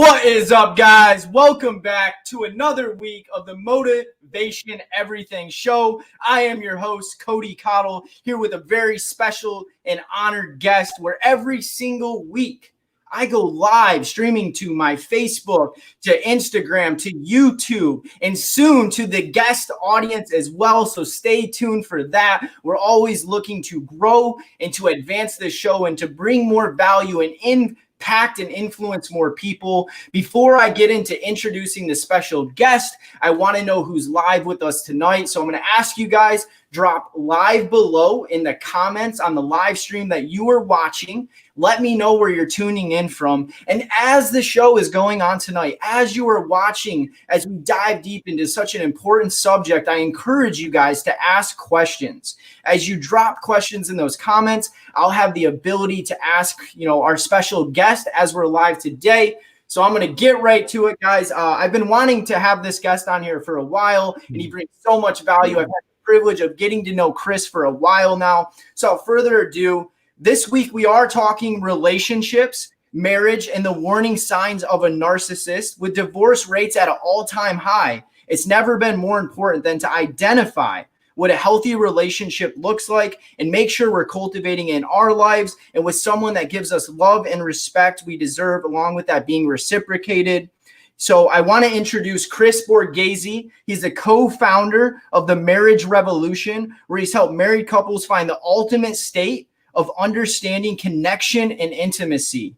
What is up, guys? Welcome back to another week of the Motivation Everything Show. I am your host, Cody Cottle, here with a very special and honored guest where every single week I go live streaming to my Facebook, to Instagram, to YouTube, and soon to the guest audience as well. So stay tuned for that. We're always looking to grow and to advance the show and to bring more value and impact and influence more people. Before I get into introducing the special guest, I want to know who's live with us tonight. So I'm going to ask you guys, drop live below in the comments on the live stream that you are watching. Let me know where you're tuning in from. And as the show is going on tonight, as you are watching, as we dive deep into such an important subject, I encourage you guys to ask questions. As you drop questions in those comments, I'll have the ability to ask, our special guest as we're live today. So I'm going to get right to it, guys. I've been wanting to have this guest on here for a while, and he brings so much value. I've had the privilege of getting to know Chris for a while now. So without further ado, this week we are talking relationships, marriage, and the warning signs of a narcissist. With divorce rates at an all-time high, it's never been more important than to identify what a healthy relationship looks like and make sure we're cultivating in our lives and with someone that gives us love and respect we deserve, along with that being reciprocated. So I want to introduce Chris Borghese. He's the co-founder of the Marriage Revolution, where he's helped married couples find the ultimate state of understanding, connection, and intimacy.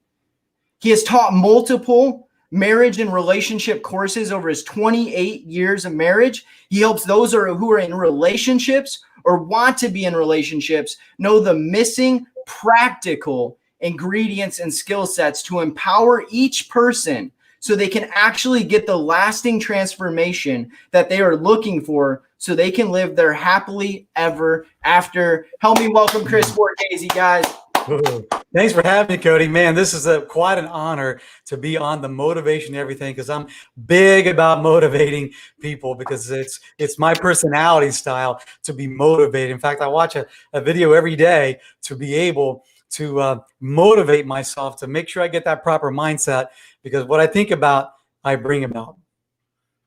He has taught multiple marriage and relationship courses over his 28 years of marriage. He helps those who are in relationships or want to be in relationships know the missing practical ingredients and skill sets to empower each person so they can actually get the lasting transformation that they are looking for so they can live their happily ever after. Help me welcome Chris Borghese, guys. Ooh, thanks for having me, Cody. Man, this is quite an honor to be on the Motivation Everything, because I'm big about motivating people, because it's my personality style to be motivated. In fact, I watch a video every day to be able to motivate myself to make sure I get that proper mindset, because what I think about, I bring about.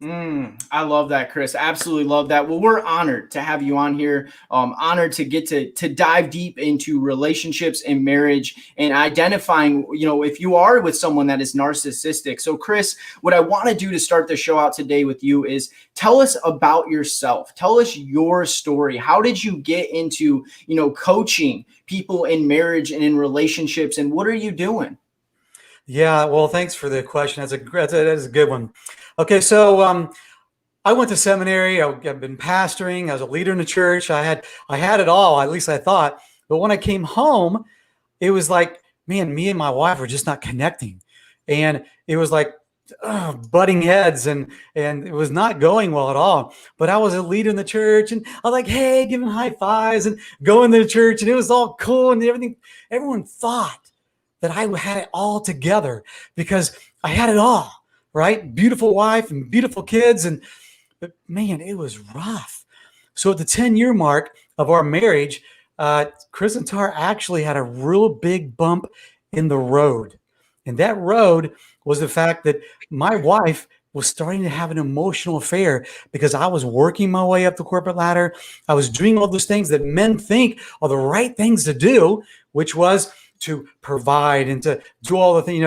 I love that, Chris. Absolutely love that. Well, we're honored to have you on here. Honored to get to dive deep into relationships and marriage and identifying, if you are with someone that is narcissistic. So, Chris, what I want to do to start the show out today with you is tell us about yourself. Tell us your story. How did you get into, coaching people in marriage and in relationships, and what are you doing? Yeah, well, thanks for the question. That's a good one. Okay, so I went to seminary. I've been pastoring. I was a leader in the church. I had it all, at least I thought. But when I came home, it was like, man, me and my wife were just not connecting, and it was like butting heads, and it was not going well at all. But I was a leader in the church, and I was like, hey, giving high fives and going to the church, and it was all cool and everything. Everyone thought that I had it all together because I had it all, right? Beautiful wife and beautiful kids. But man, it was rough. So at the 10-year mark of our marriage, Chris and Tara actually had a real big bump in the road. And that road was the fact that my wife was starting to have an emotional affair, because I was working my way up the corporate ladder. I was doing all those things that men think are the right things to do, which was to provide and to do all the things,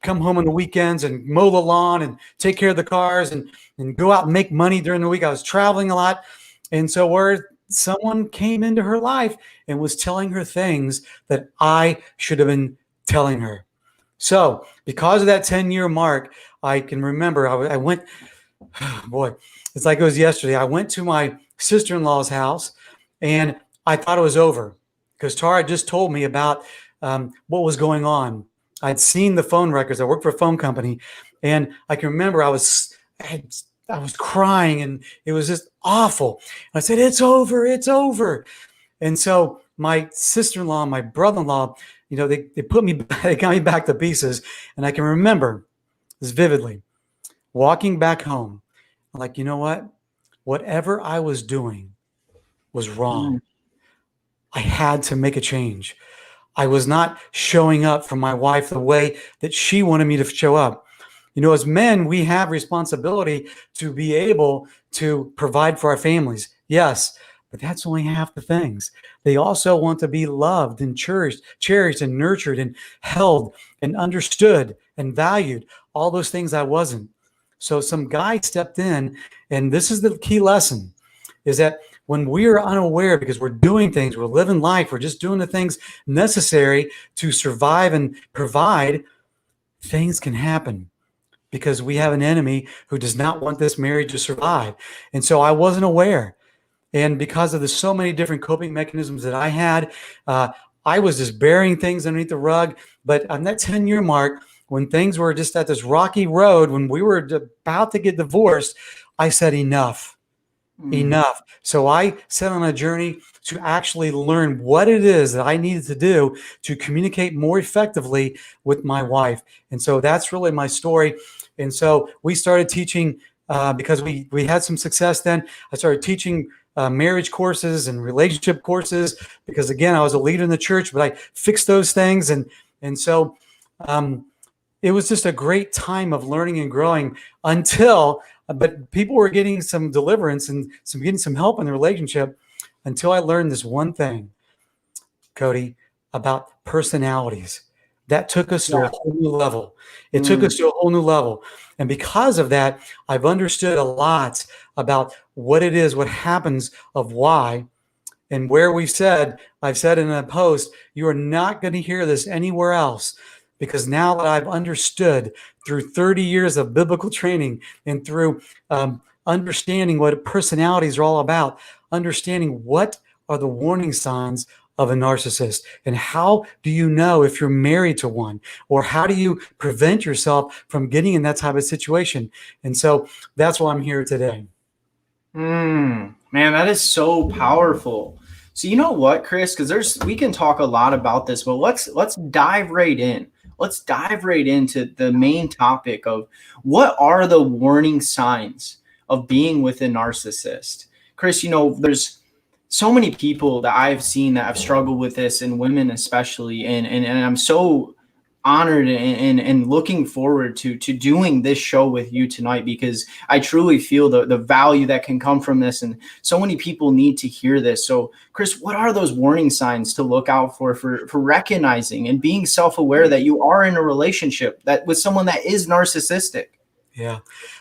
come home on the weekends and mow the lawn and take care of the cars and go out and make money during the week. I was traveling a lot. And so where someone came into her life and was telling her things that I should have been telling her. So because of that 10-year mark, I can remember I went, boy, it's like it was yesterday. I went to my sister-in-law's house, and I thought it was over because Tara just told me about what was going on. I'd seen the phone records. I worked for a phone company, and I can remember I was crying, and it was just awful. And I said, "It's over, it's over." And so my sister-in-law, my brother-in-law, they got me back to pieces. And I can remember this vividly, walking back home. I'm like, you know what? Whatever I was doing was wrong. I had to make a change. I was not showing up for my wife the way that she wanted me to show up. You know, as men, we have responsibility to be able to provide for our families. Yes, but that's only half the things. They also want to be loved and cherished and nurtured and held and understood and valued. All those things I wasn't. So some guy stepped in, and this is the key lesson, is that when we are unaware because we're doing things, we're living life, we're just doing the things necessary to survive and provide, things can happen because we have an enemy who does not want this marriage to survive. And so I wasn't aware. And because of the so many different coping mechanisms that I had, I was just burying things underneath the rug. But on that 10-year mark, when things were just at this rocky road, when we were about to get divorced, I said, enough. Enough. So I set on a journey to actually learn what it is that I needed to do to communicate more effectively with my wife. And so that's really my story. And so we started teaching because we had some success then. I started teaching marriage courses and relationship courses because, again, I was a leader in the church, but I fixed those things. And so it was just a great time of learning and growing but people were getting some deliverance and getting some help in the relationship until I learned this one thing, Cody, about personalities. That took us to a whole new level. It took us to a whole new level. And because of that, I've understood a lot about what it is, what happens of why, and where I've said in a post, you are not going to hear this anywhere else. Because now that I've understood through 30 years of biblical training and through understanding what personalities are all about, understanding what are the warning signs of a narcissist and how do you know if you're married to one, or how do you prevent yourself from getting in that type of situation? And so that's why I'm here today. Man, that is so powerful. So you know what, Chris, because we can talk a lot about this, but let's dive right in. Let's dive right into the main topic of what are the warning signs of being with a narcissist. Chris, you know, there's so many people that I've seen that have struggled with this, and women especially, and I'm so honored and looking forward to doing this show with you tonight, because I truly feel the value that can come from this, and so many people need to hear this. So Chris, what are those warning signs to look out for recognizing and being self-aware that you are in a relationship that with someone that is narcissistic? Yeah.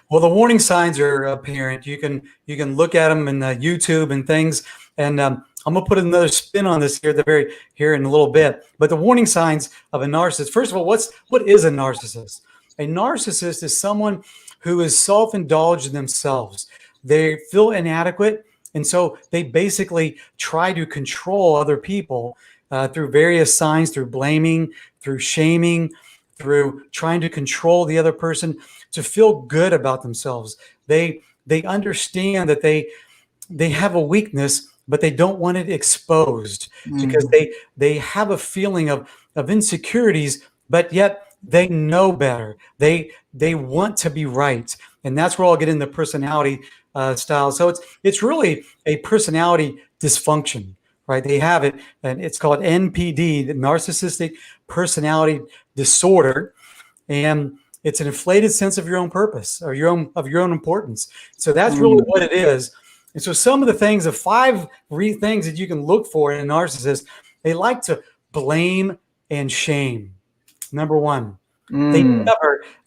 Well, the warning signs are apparent. You can look at them in YouTube and things. And I'm going to put another spin on this here in a little bit. But the warning signs of a narcissist. First of all, what is a narcissist? A narcissist is someone who is self-indulged in themselves. They feel inadequate, and so they basically try to control other people through various signs, through blaming, through shaming, through trying to control the other person to feel good about themselves. They understand that they have a weakness, but they don't want it exposed because they have a feeling of insecurities, but yet they know better. They want to be right. And that's where I'll get into personality style. So it's really a personality dysfunction, right? They have it, and it's called NPD, the narcissistic personality disorder. And it's an inflated sense of your own purpose or of your own importance. So that's really what it is. And so some of the things, the 5 things that you can look for in a narcissist, they like to blame and shame. Number 1, they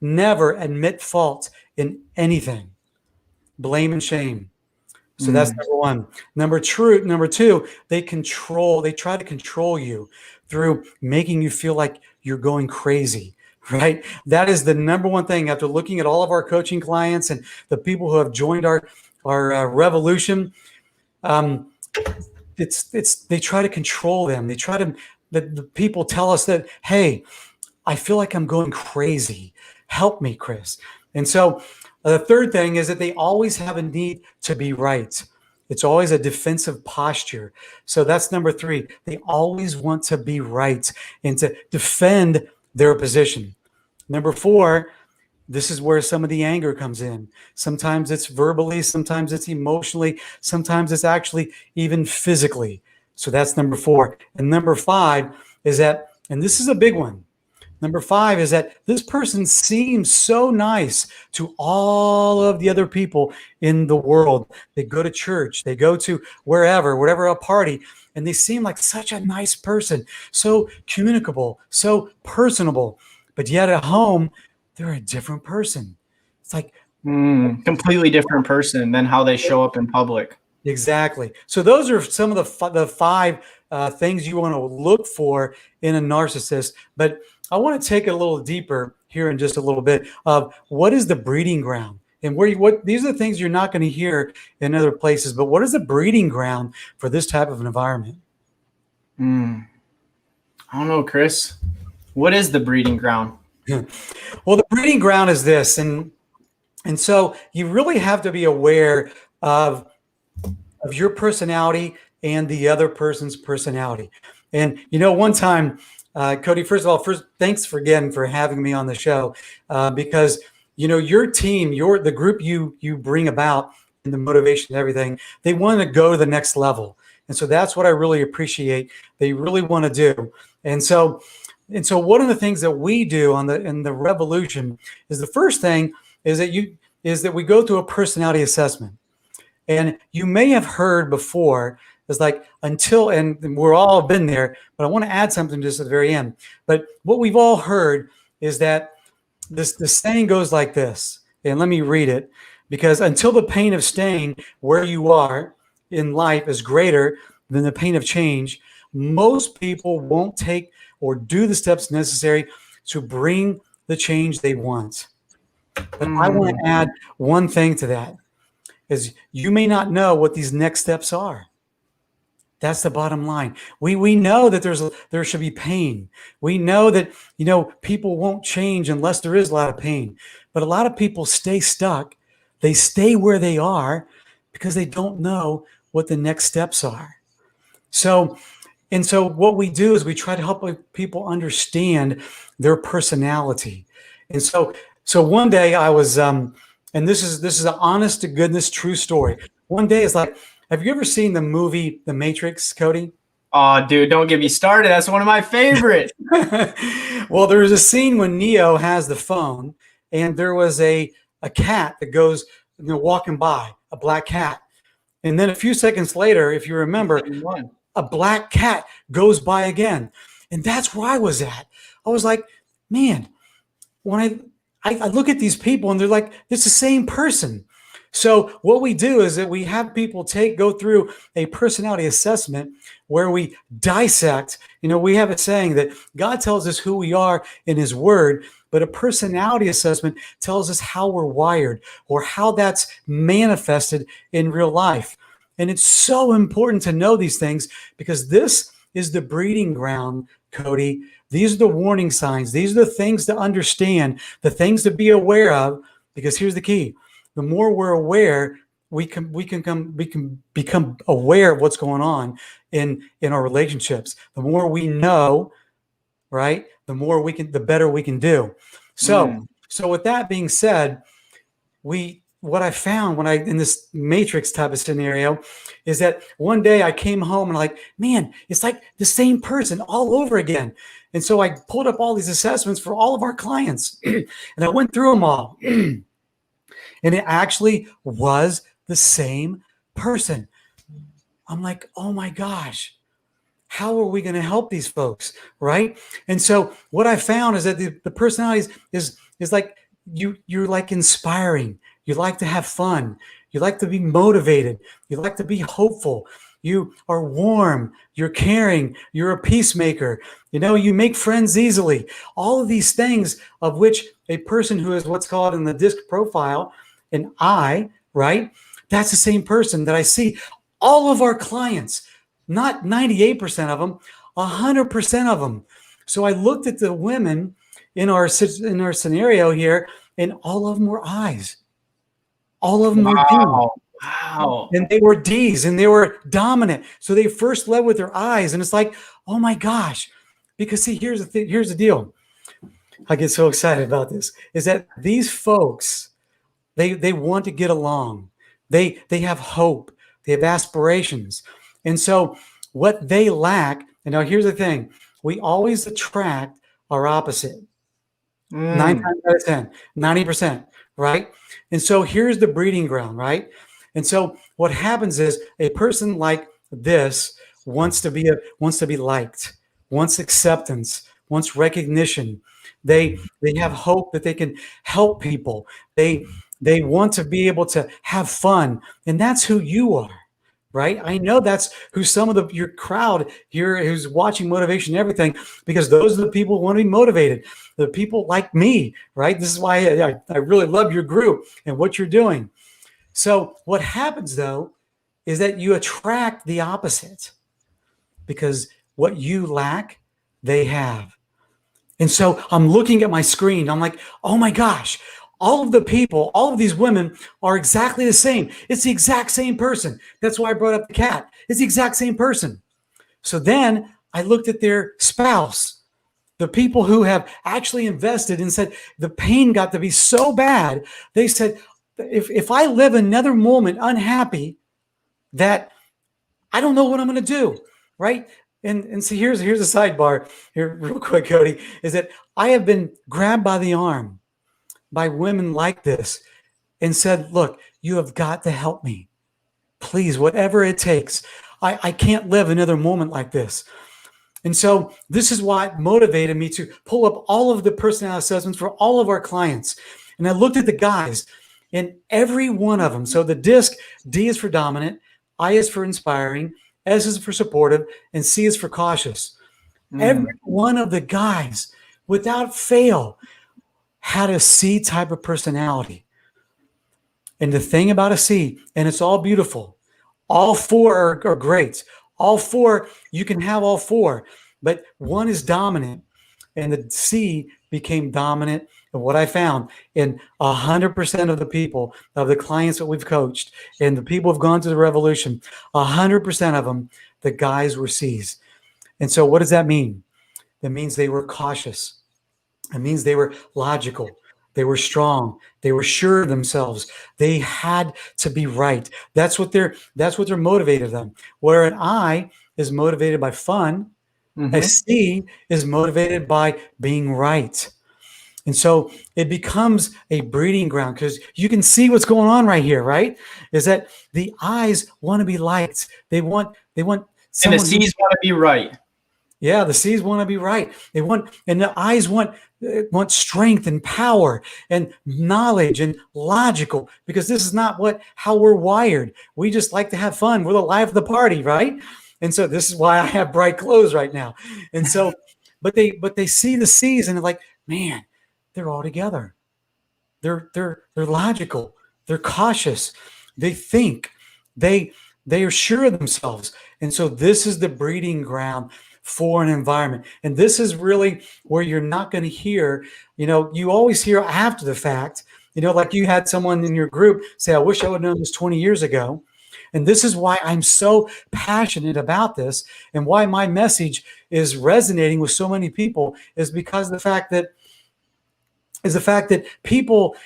never admit fault in anything. Blame and shame. So that's number 1. Number 2, they try to control you through making you feel like you're going crazy. Right? That is the number 1 thing. After looking at all of our coaching clients and the people who have joined our revolution, they try to control them. The people tell us that, hey, I feel like I'm going crazy. Help me, Chris. And so the third thing is that they always have a need to be right. It's always a defensive posture. So that's number 3. They always want to be right and to defend their position. Number 4, this is where some of the anger comes in. Sometimes it's verbally, sometimes it's emotionally, sometimes it's actually even physically. So that's number 4. And number 5 is that, and this is a big one, Number 5 is that this person seems so nice to all of the other people in the world. They go to church, they go to whatever, a party, and they seem like such a nice person, so communicable, so personable. But yet at home, they're a different person. It's like completely different person than how they show up in public. Exactly. So those are some of the 5 things you want to look for in a narcissist. But I want to take it a little deeper here in just a little bit of what is the breeding ground, and what these are the things you're not going to hear in other places. But what is the breeding ground for this type of an environment? I don't know, Chris. What is the breeding ground? Well, the breeding ground is this, and so you really have to be aware of your personality and the other person's personality. And one time, Cody, first of all, thanks again for having me on the show, because your team, the group you bring about in the motivation and everything, they want to go to the next level, and so that's what I really appreciate. They really want to do, and so one of the things that we do in the revolution is the first thing is that we go through a personality assessment. And you may have heard before, it's like and we're all been there, but I want to add something just at the very end. But what we've all heard is that the saying goes like this, and let me read it, because until the pain of staying where you are in life is greater than the pain of change, most people won't take or do the steps necessary to bring the change they want. But I want to add one thing to that. Is you may not know what these next steps are. That's the bottom line. We know that there should be pain. We know that people won't change unless there is a lot of pain. But a lot of people stay stuck. They stay where they are because they don't know what the next steps are. So what we do is we try to help people understand their personality. And so one day I was and this is an honest to goodness true story. One day it's like, have you ever seen the movie The Matrix, Cody? Oh, dude, don't get me started. That's one of my favorites. Well, there was a scene when Neo has the phone, and there was a cat that goes walking by, a black cat. And then a few seconds later, if you remember, a black cat goes by again. And that's where I was at. I was like, man, when I look at these people and they're like, it's the same person. So what we do is that we have people go through a personality assessment where we dissect. We have a saying that God tells us who we are in his word, but a personality assessment tells us how we're wired or how that's manifested in real life. And it's so important to know these things because this is the breeding ground, Cody. These are the warning signs. These are the things to understand, the things to be aware of, because here's the key. The more we're aware, we can become aware of what's going on in our relationships. The more we know, right, the better we can do. So with that being said, what I found in this matrix type of scenario is that one day I came home and man, it's like the same person all over again. And so I pulled up all these assessments for all of our clients and I went through them all. And it actually was the same person. I'm like, oh my gosh, how are we going to help these folks? Right. And so what I found is that the personality is like, you're like inspiring. You like to have fun. You like to be motivated. You like to be hopeful. You are warm. You're caring. You're a peacemaker. You make friends easily. All of these things of which a person who is what's called in the DISC profile, an I, right? That's the same person that I see. All of our clients, not 98% of them, 100% of them. So I looked at the women in our scenario here, and all of them were I's. All of them were D's. Wow. And they were D's and they were dominant. So they first led with their I's. And it's like, oh my gosh. Because see, here's the deal. I get so excited about this, is that these folks, they want to get along. They have hope. They have aspirations. And so what they lack, and now here's the thing, we always attract are opposite. 9 Mm. times out of 10, 90%, right? And so here's the breeding ground, right? And so what happens is a person like this wants to be liked, wants acceptance, wants recognition. They have hope that they can help people. They want to be able to have fun, and that's who you are. Right. I know that's who some of your crowd here who's watching Motivation Everything, because those are the people who want to be motivated. The people like me, right? This is why I really love your group and what you're doing. So what happens though is that you attract the opposite, because what you lack, they have. And so I'm looking at my screen. I'm like, oh my gosh, all of the people, all of these women are exactly the same. It's the exact same person. That's why I brought up the cat. It's the exact same person. So then I looked at their spouse, the people who have actually invested, and said the pain got to be so bad. They said, if I live another moment unhappy, that I don't know what I'm going to do. Right. And so here's a sidebar here real quick, Cody, is that I have been grabbed by the arm by women like this and said, look, you have got to help me. Please, whatever it takes. I can't live another moment like this. And so this is what motivated me to pull up all of the personality assessments for all of our clients. And I looked at the guys, and every one of them. So the disc, D is for dominant, I is for inspiring, S is for supportive, and C is for cautious. Every one of the guys, without fail, had a C type of personality. And the thing about a C, and it's all beautiful, all four are great. All four, you can have all four, but one is dominant, and the C became dominant. And what I found in 100% of the people, of the clients that we've coached, and the people who've gone to the revolution, 100% of them, the guys were C's. And so what does that mean? That means they were cautious. It means they were logical. They were strong. They were sure of themselves. They had to be right. That's what they're motivated them. Where an I is motivated by fun, a C is motivated by being right. And so it becomes a breeding ground, because you can see what's going on right here, right? Is that the I's want to be liked. They want And someone the C's want to be right. Yeah, the C's want to be right. And the I's want strength and power and knowledge and logical, because this is not how we're wired. We just like to have fun. We're the life of the party, right? And so this is why I have bright clothes right now. And so, but they see the C's and they're like, man, they're all together. They're logical. They're cautious. They think. They are sure of themselves. And so this is the breeding ground for an environment. And this is really where you're not going to hear, you always hear after the fact, like you had someone in your group say, I wish I would have known this 20 years ago. And this is why I'm so passionate about this, and why my message is resonating with so many people, is because the fact that people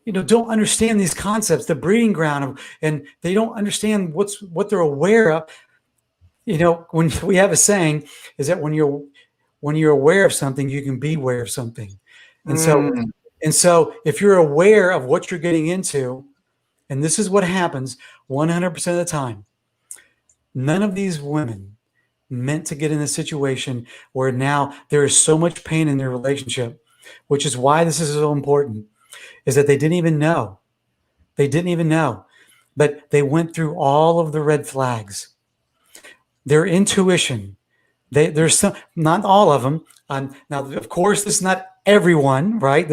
don't understand these concepts, the breeding ground, and they don't understand what they're aware of. When we have a saying is that when you're aware of something, you can be aware of something. And so if you're aware of what you're getting into, and this is what happens 100% of the time, none of these women meant to get in a situation where now there is so much pain in their relationship, which is why this is so important, is that they didn't even know. They didn't even know, but they went through all of the red flags. Their intuition, there's some, not all of them. Now, of course, this is not everyone, right?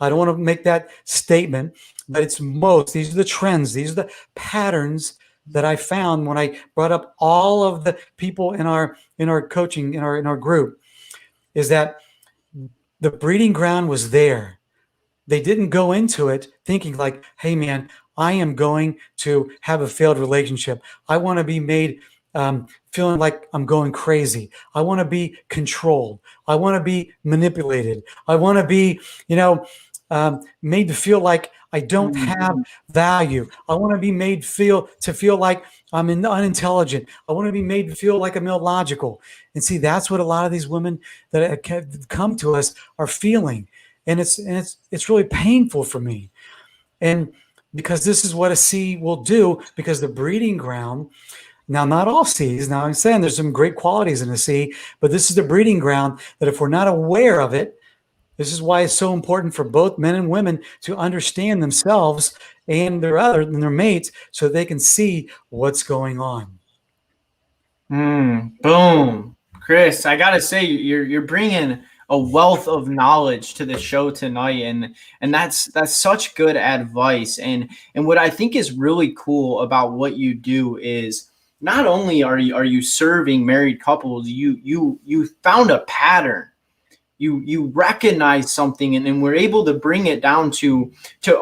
I don't want to make that statement, but it's most. These are the trends. These are the patterns that I found when I brought up all of the people in our coaching, in our group, is that the breeding ground was there. They didn't go into it thinking like, hey, man, I am going to have a failed relationship. I want to be made feeling like I'm going crazy. I want to be controlled. I want to be manipulated. I want to be, made to feel like I don't have value. I want to be made to feel like I'm unintelligent. I want to be made to feel like I'm illogical. And see, that's what a lot of these women that come to us are feeling, and it's really painful for me. And because this is what a C will do, because the breeding ground. Now, not all C's. Now, I'm saying there's some great qualities in a C, but this is the breeding ground that if we're not aware of it, this is why it's so important for both men and women to understand themselves and their mates so they can see what's going on. Boom. Chris, I gotta say, you're bringing a wealth of knowledge to the show tonight, and that's such good advice. And what I think is really cool about what you do is not only are you serving married couples, you found a pattern. You recognize something, and we're able to bring it down to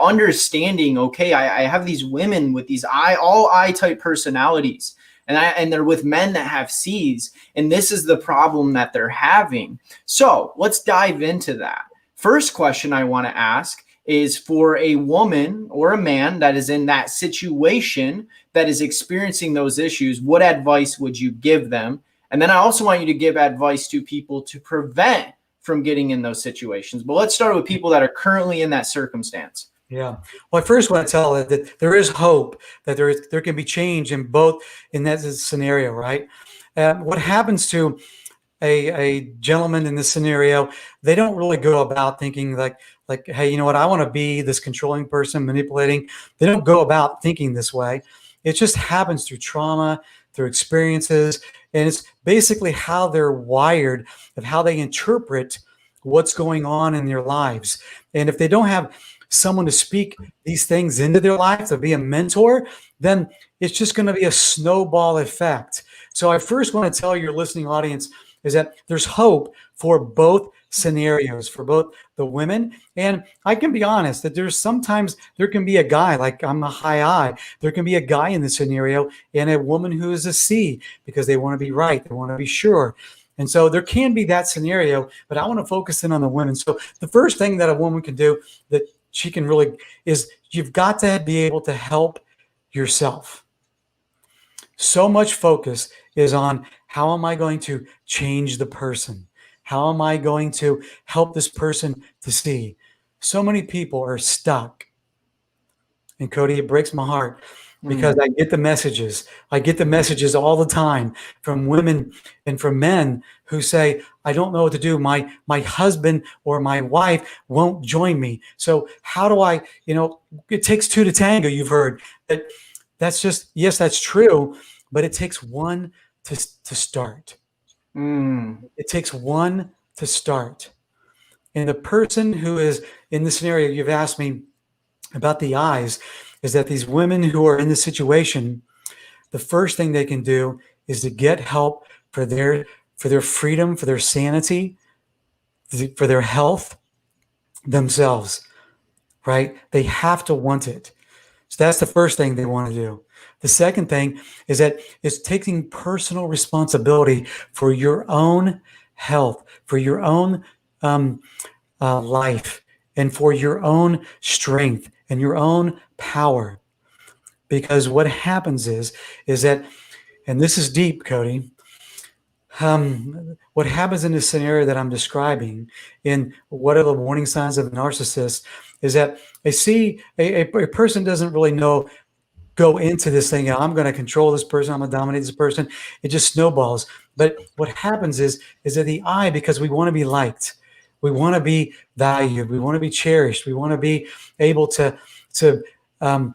understanding, okay, I have these women with these all I type personalities, and they're with men that have C's, and this is the problem that they're having. So let's dive into that. First question I want to ask is, for a woman or a man that is in that situation, that is experiencing those issues, what advice would you give them? And then I also want you to give advice to people to prevent from getting in those situations. But let's start with people that are currently in that circumstance. Yeah. Well, I first want to tell it that there is hope, that there can be change in that scenario, right? What happens to a gentleman in this scenario, they don't really go about thinking like, hey, you know what, I want to be this controlling person, manipulating. They don't go about thinking this way. It just happens through trauma, through experiences, and it's basically how they're wired, of how they interpret what's going on in their lives. And if they don't have someone to speak these things into their life, to be a mentor, then it's just going to be a snowball effect. So I first want to tell your listening audience is that there's hope for both scenarios, for both the women. And I can be honest that sometimes there can be a guy, like I'm a high I, there can be a guy in the scenario and a woman who is a C, because they want to be right, they want to be sure. And so there can be that scenario, but I want to focus in on the women. So the first thing that a woman can do that she can really is, you've got to be able to help yourself. So much focus is on, how am I going to change the person? How am I going to help this person to see? So many people are stuck. And Cody, it breaks my heart, because I get the messages. I get the messages all the time from women and from men who say, I don't know what to do. My husband or my wife won't join me. So how do I, it takes two to tango, you've heard. That's just, yes, that's true, but it takes one to start. It takes one to start. And the person who is in the scenario you've asked me about, the eyes, is that these women who are in the situation, the first thing they can do is to get help for their freedom, for their sanity, for their health themselves, right? They have to want it. So that's the first thing they want to do. The second thing is that it's taking personal responsibility for your own health, for your own life, and for your own strength and your own power. Because what happens is that, and this is deep, Cody, what happens in this scenario that I'm describing, in what are the warning signs of a narcissist, is that a person doesn't really go into this thing, I'm going to control this person, I'm going to dominate this person. It just snowballs. But what happens is that the I, because we want to be liked, we want to be valued, we want to be cherished, we want to be able to have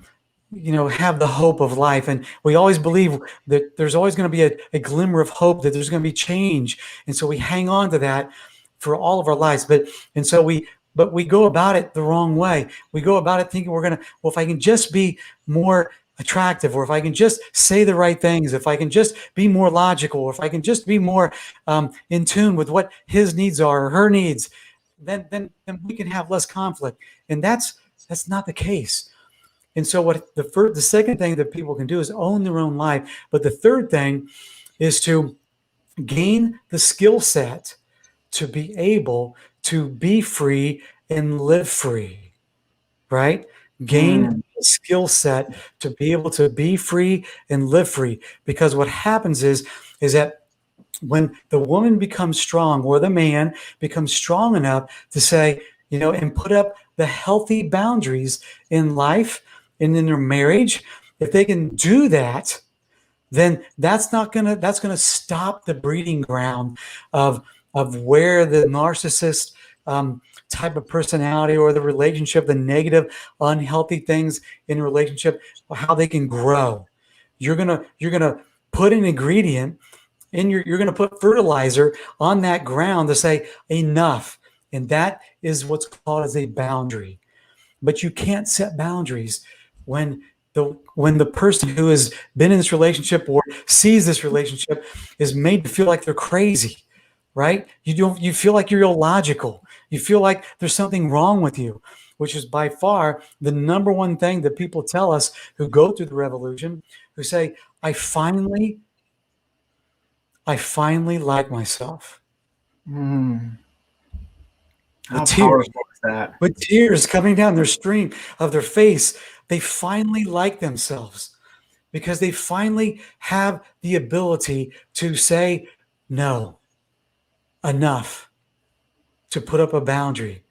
the hope of life. And we always believe that there's always going to be a glimmer of hope, that there's going to be change. And so we hang on to that for all of our lives. But we go about it the wrong way. We go about it thinking if I can just be more attractive, or if I can just say the right things, if I can just be more logical, or if I can just be more in tune with what his needs are, or her needs, then we can have less conflict. And that's not the case. And so what the second thing that people can do is own their own life. But the third thing is to gain the skill set to be able to be free and live free. right? Gain a skill set to be able to be free and live free. Because what happens is that when the woman becomes strong or the man becomes strong enough to say, and put up the healthy boundaries in life and in their marriage, if they can do that, then that's gonna stop the breeding ground of where the narcissist type of personality or the relationship, the negative, unhealthy things in a relationship, how they can grow. You're gonna put an ingredient you're going to put fertilizer on that ground to say enough, and that is what's called as a boundary. But you can't set boundaries when the person who has been in this relationship or sees this relationship is made to feel like they're crazy, right? You feel like you're illogical. You feel like there's something wrong with you, which is by far the number one thing that people tell us who go through the revolution, who say, I finally like myself. How powerful is that? With tears coming down their stream of their face, they finally like themselves because they finally have the ability to say no, enough, to put up a boundary.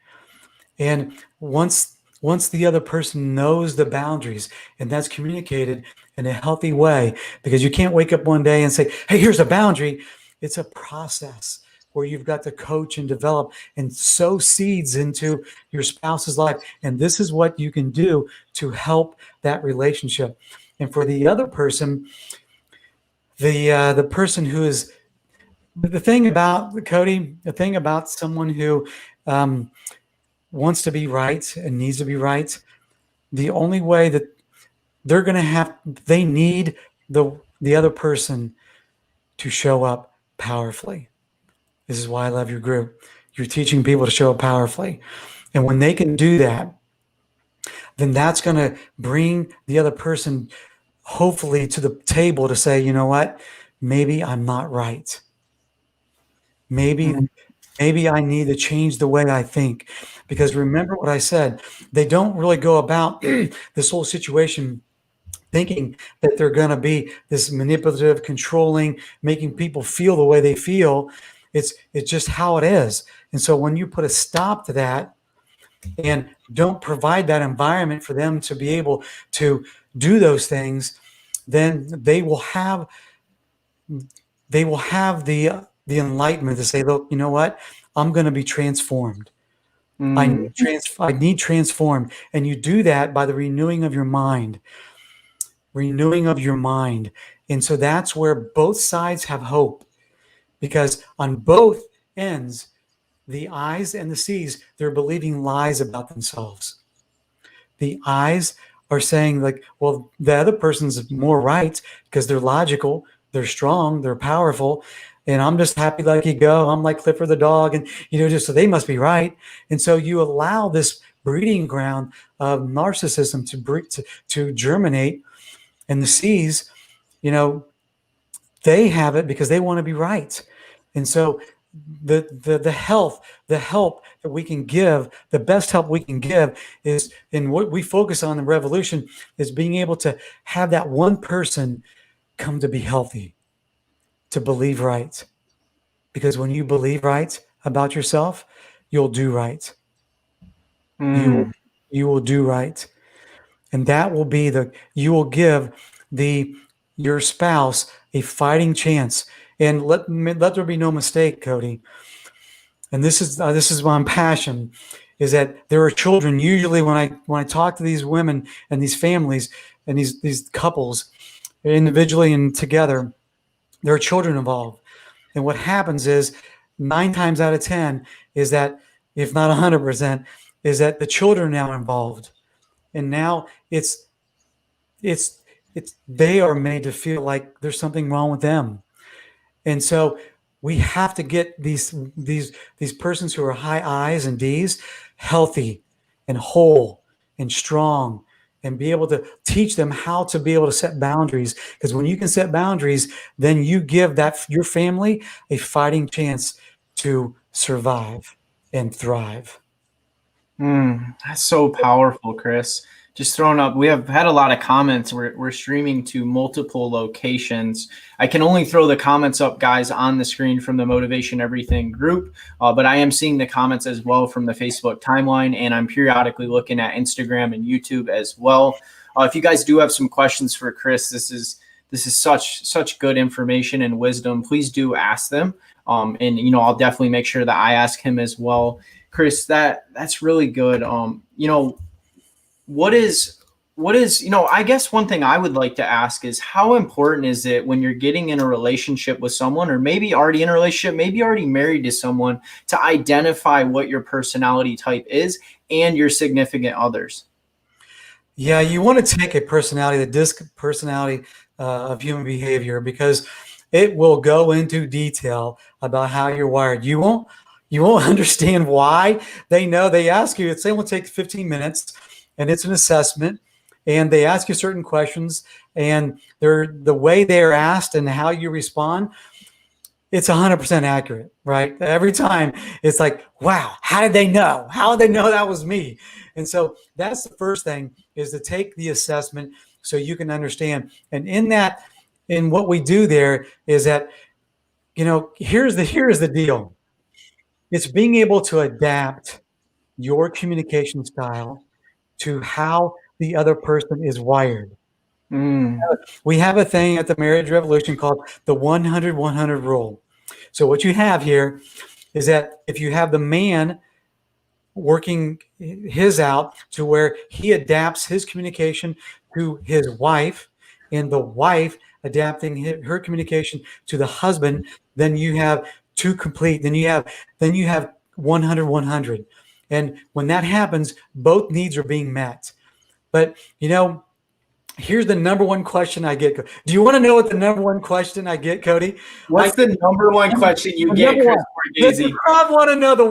And once the other person knows the boundaries and that's communicated in a healthy way, because you can't wake up one day and say, hey, here's a boundary. It's a process where you've got to coach and develop and sow seeds into your spouse's life. And this is what you can do to help that relationship. And for the other person, the person who is the thing about Cody, the thing about someone who wants to be right and needs to be right, the only way that they need the other person to show up powerfully. This is why I love your group. You're teaching people to show up powerfully. And when they can do that, then that's going to bring the other person hopefully to the table to say, you know what, maybe I'm not right. Maybe I need to change the way I think. Because remember what I said, they don't really go about this whole situation thinking that they're going to be this manipulative, controlling, making people feel the way they feel. It's just how it is. And so when you put a stop to that and don't provide that environment for them to be able to do those things, then they will have the enlightenment to say, look, you know what? I'm going to be transformed. I need transformed. And you do that by the renewing of your mind. And so that's where both sides have hope, because on both ends, the I's and the C's, they're believing lies about themselves. The I's are saying like, well, the other person's more right because they're logical, they're strong, they're powerful, and I'm just happy lucky go. I'm like Clifford the dog, and just so they must be right. And so you allow this breeding ground of narcissism to germinate, and the C's, they have it because they want to be right. And so the help that we can give, the best help we can give is, in what we focus on in Revolution, is being able to have that one person come to be healthy, to believe right. Because when you believe right about yourself, you'll do right. You will do right. And that will be you will give your spouse a fighting chance. And let there be no mistake, Cody. And this is my passion, is that there are children. Usually when I talk to these women and these families and these couples, individually and together, there are children involved. And what happens is 9 times out of 10 is that, if not 100%, is that the children are now involved. And now it's they are made to feel like there's something wrong with them. And so we have to get these persons who are high I's and D's healthy and whole and strong, and be able to teach them how to be able to set boundaries. Because when you can set boundaries, then you give your family a fighting chance to survive and thrive. That's so powerful, Chris. Just throwing up. We have had a lot of comments. We're streaming to multiple locations. I can only throw the comments up, guys, on the screen from the Motivation Everything group, but I am seeing the comments as well from the Facebook timeline, and I'm periodically looking at Instagram and YouTube as well. If you guys do have some questions for Chris, this is such good information and wisdom. Please do ask them, and I'll definitely make sure that I ask him as well. Chris, that's really good. What is I guess one thing I would like to ask is, how important is it when you're getting in a relationship with someone, or maybe already in a relationship, maybe already married to someone, to identify what your personality type is and your significant others? Yeah, you want to take a personality, the DISC personality of human behavior, because it will go into detail about how you're wired. You won't understand why. They ask you, it's only take 15 minutes, and it's an assessment, and they ask you certain questions, and the way they're asked and how you respond, it's 100% accurate, right? Every time it's like, wow, how did they know? How did they know that was me? And so that's the first thing, is to take the assessment so you can understand. And in what we do there is that, here's the deal. It's being able to adapt your communication style to how the other person is wired. We have a thing at the Marriage Revolution called the 100-100 rule. So what you have here is that if you have the man working his out to where he adapts his communication to his wife, and the wife adapting her communication to the husband, then you have two complete. Then you have 100-100. And when that happens, both needs are being met. But here's the number one question I get. Do you want to know what the number one question I get, Cody? What's the number one question you get, Chris Borghese? I want to know the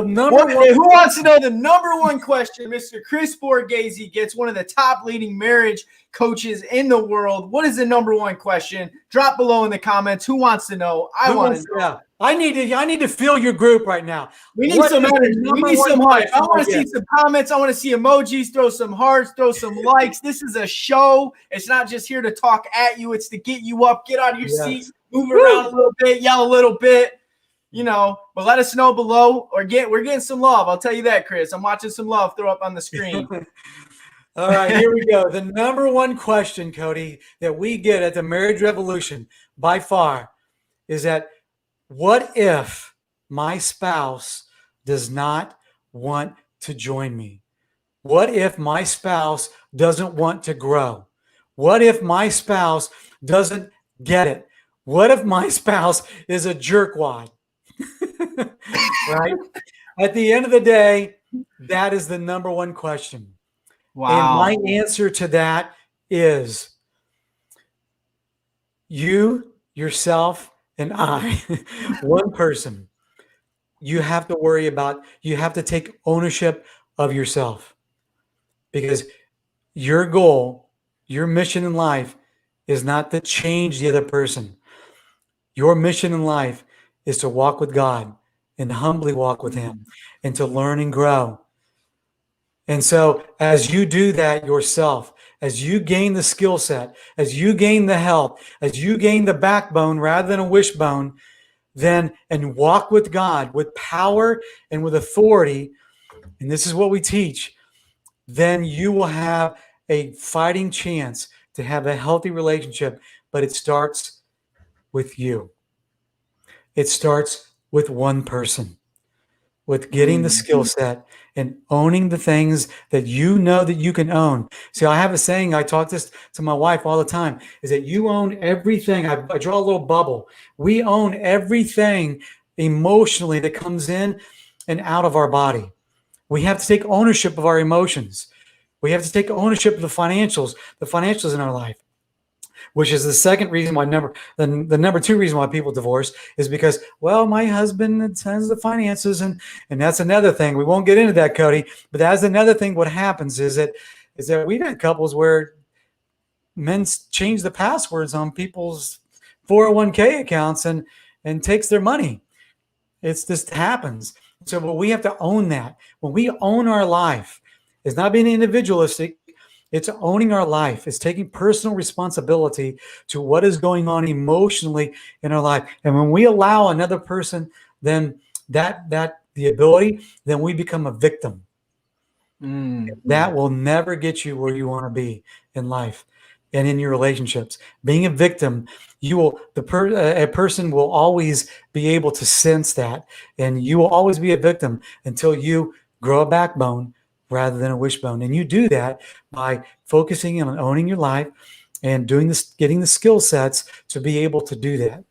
number one. Who wants to know the number one question? Mr. Chris Borghese gets, one of the top leading marriage coaches in the world. What is the number one question? Drop below in the comments. Who wants to know? I want to know. Yeah. I need to fill your group right now. We need some energy. We need some hype. I want to see some comments. I want to see emojis. Throw some hearts. Throw some likes. This is a show. It's not just here to talk at you. It's to get you up. Get out of your seat. Move around a little bit. Yell a little bit. But let us know below. We're getting some love. I'll tell you that, Chris. I'm watching some love throw up on the screen. All right, here we go. The number one question, Cody, that we get at the Marriage Revolution by far is that, what if my spouse does not want to join me? What if my spouse doesn't want to grow? What if my spouse doesn't get it? What if my spouse is a jerkwad? Right? At the end of the day, that is the number one question. Wow. And my answer to that is, you, yourself, and I, one person, you have to take ownership of yourself, because your goal, your mission in life is not to change the other person. Your mission in life is to walk with God and humbly walk with Him and to learn and grow. And so as you do that yourself, as you gain the skill set, as you gain the help, as you gain the backbone rather than a wishbone, and walk with God with power and with authority, and this is what we teach, then you will have a fighting chance to have a healthy relationship. But it starts with you. It starts with one person, with getting the skill set and owning the things that you know that you can own. See, I have a saying, I talk this to my wife all the time, is that you own everything. I draw a little bubble. We own everything emotionally that comes in and out of our body. We have to take ownership of our emotions. We have to take ownership of the financials in our life, which is the second reason why the number two reason why people divorce is because, well, my husband has the finances, and that's another thing. We won't get into that, Cody, but that's another thing. What happens is that we've had couples where men change the passwords on people's 401k accounts and takes their money. This happens. So, but we have to own that. When we own our life, it's not being individualistic. It's owning our life. It's taking personal responsibility to what is going on emotionally in our life. And when we allow another person, then that the ability, then we become a victim. That will never get you where you want to be in life and in your relationships. Being a victim, a person will always be able to sense that, and you will always be a victim until you grow a backbone rather than a wishbone. And you do that by focusing on owning your life and doing this, getting the skill sets to be able to do that.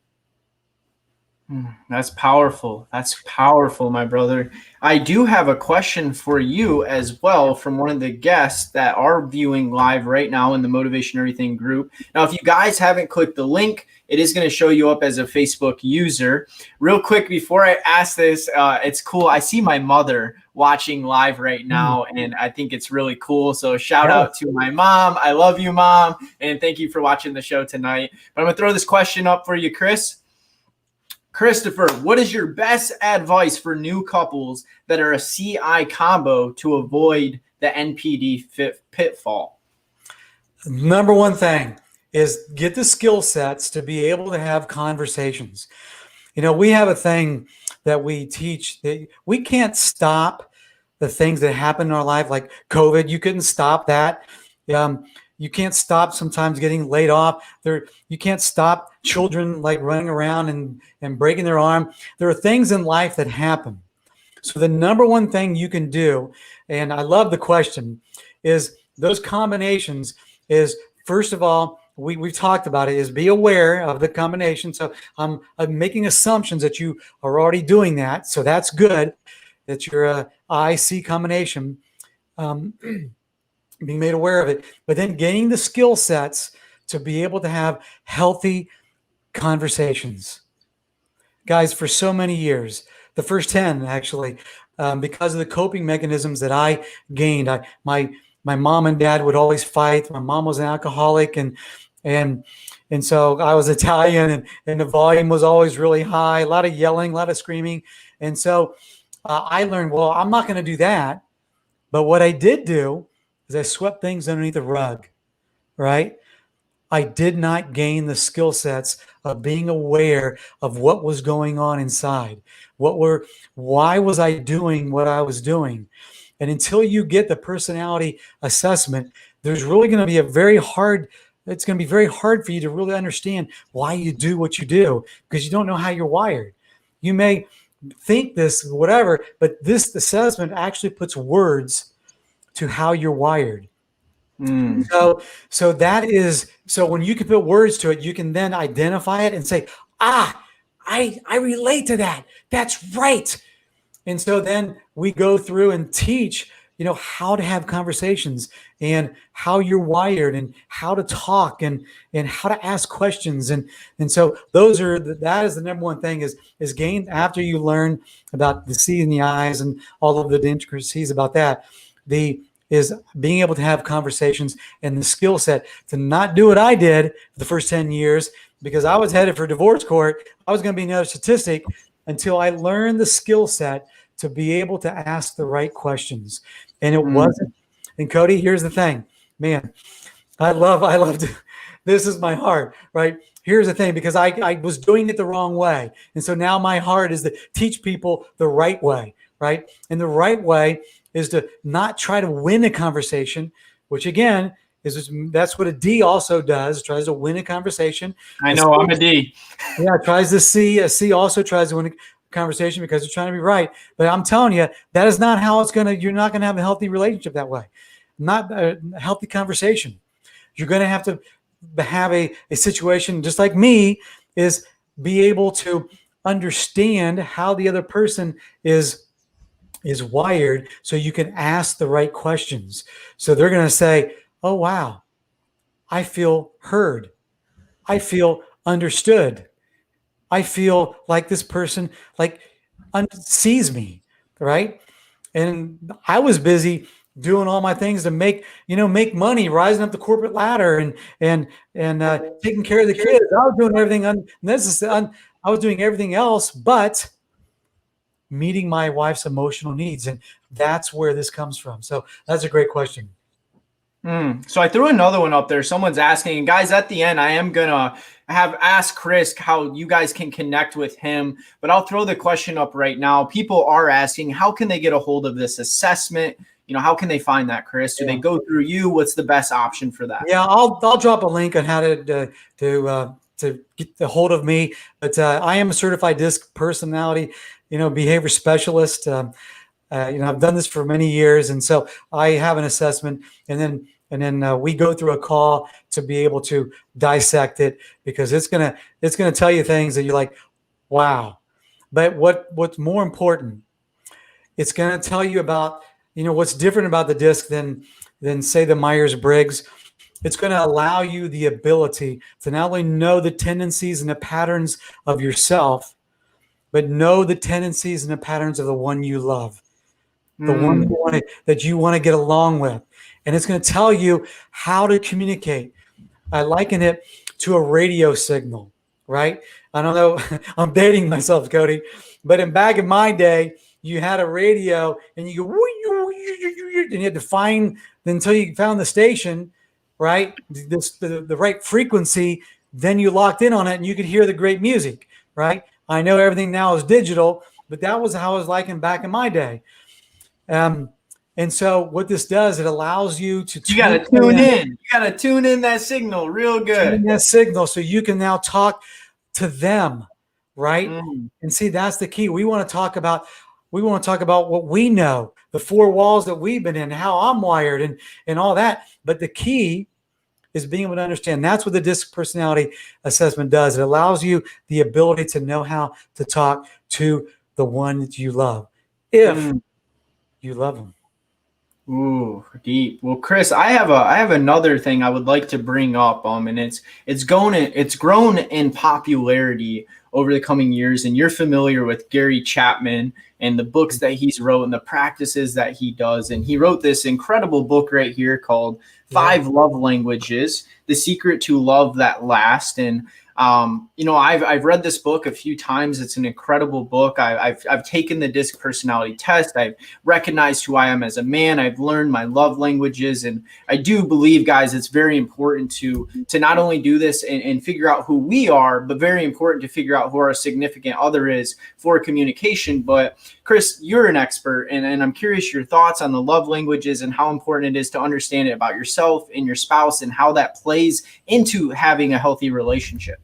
That's powerful. That's powerful, my brother. I do have a question for you as well from one of the guests that are viewing live right now in the Motivation Everything group. Now, if you guys haven't clicked the link, it is going to show you up as a Facebook user. Real quick, before I ask this, it's cool. I see my mother watching live right now, and I think it's really cool. So shout out to my mom. I love you, Mom, and thank you for watching the show tonight. But I'm going to throw this question up for you, Chris. Christopher, what is your best advice for new couples that are a CI combo to avoid the NPD pitfall? Number one thing is get the skill sets to be able to have conversations. You know, we have a thing that we teach that we can't stop the things that happen in our life, like COVID. You couldn't stop that. You can't stop sometimes getting laid off. You can't stop children like running around and breaking their arm. There are things in life that happen. So the number one thing you can do, and I love the question, is those combinations is, first of all, we've talked about it, is be aware of the combination. So I'm making assumptions that you are already doing that. So that's good that you're a IC combination. Being made aware of it, but then gaining the skill sets to be able to have healthy conversations. Guys, for so many years, the first 10 actually, because of the coping mechanisms that I gained, my mom and dad would always fight. My mom was an alcoholic, and so I was Italian, and the volume was always really high, a lot of yelling, a lot of screaming. And so I learned, well, I'm not going to do that. But what I did do is I swept things underneath the rug, right? I did not gain the skill sets of being aware of what was going on inside. Why was I doing what I was doing? And until you get the personality assessment, there's really going to be it's going to be very hard for you to really understand why you do what you do, because you don't know how you're wired. You may think this, whatever, but this assessment actually puts words to how you're wired. So that is, so when you can put words to it, you can then identify it and say, I relate to that. That's right. And so then we go through and teach, how to have conversations and how you're wired and how to talk and how to ask questions. And so that is the number one thing is gained after you learn about the C in the eyes and all of the intricacies about that. Is being able to have conversations and the skill set to not do what I did for the first 10 years, because I was headed for divorce court. I was going to be another statistic until I learned the skill set to be able to ask the right questions. And it wasn't. And Cody, here's the thing, man, I love this is my heart, right? Here's the thing, because I was doing it the wrong way. And so now my heart is to teach people the right way, right? And the right way is to not try to win a conversation, which again that's what a D also does. Tries to win a conversation. I know, I'm a D. Yeah, tries to C. A C also tries to win a conversation because they're trying to be right. But I'm telling you, that is not how you're not going to have a healthy relationship that way. Not a healthy conversation. You're going to have a situation just like me, is be able to understand how the other person is wired, so you can ask the right questions. So they're going to say, oh, wow, I feel heard. I feel understood. I feel like this person sees me, right? And I was busy doing all my things to make money, rising up the corporate ladder and taking care of the kids. I was doing everything unnecessary. I was doing everything else, but meeting my wife's emotional needs? And that's where this comes from. So that's a great question. So I threw another one up there. Someone's asking, and guys, at the end, I am gonna have asked Chris how you guys can connect with him, but I'll throw the question up right now. People are asking, how can they get a hold of this assessment? How can they find that, Chris? Do they go through you? What's the best option for that? Yeah, I'll drop a link on how to get a hold of me. But I am a certified DISC personality, behavior specialist. I've done this for many years, and so I have an assessment, and then we go through a call to be able to dissect it, because it's gonna tell you things that you're like, wow. But what's more important, it's gonna tell you about what's different about the DISC than say the Myers-Briggs. It's going to allow you the ability to not only know the tendencies and the patterns of yourself, but know the tendencies and the patterns of the one you love, the one that you want to get along with. And it's going to tell you how to communicate. I liken it to a radio signal, right? I don't know, I'm dating myself, Cody, but back in my day, you had a radio and you go, and you had to find until you found the station, right? The right frequency. Then you locked in on it and you could hear the great music, right? I know everything now is digital, but that was how it was like back in my day. And so what this does, it allows you to you got to tune in. You got to tune in that signal real good. Tune in that signal so you can now talk to them, right? And see, that's the key. We want to talk about what we know, the four walls that we've been in, how I'm wired and all that. But the key is being able to understand. That's what the DISC personality assessment does. It allows you the ability to know how to talk to the one that you love, if you love them. Ooh, deep. Well, Chris, I have another thing I would like to bring up. And it's grown in popularity over the coming years. And you're familiar with Gary Chapman and the books that he's wrote and the practices that he does. And he wrote this incredible book right here called 5 Love Languages: The Secret to Love That Lasts. And I've read this book a few times. It's an incredible book. I've taken the DISC personality test. I've recognized who I am as a man. I've learned my love languages. And I do believe, guys, it's very important to not only do this and figure out who we are, but very important to figure out who our significant other is for communication. But Chris, you're an expert, and I'm curious your thoughts on the love languages and how important it is to understand it about yourself and your spouse and how that plays into having a healthy relationship.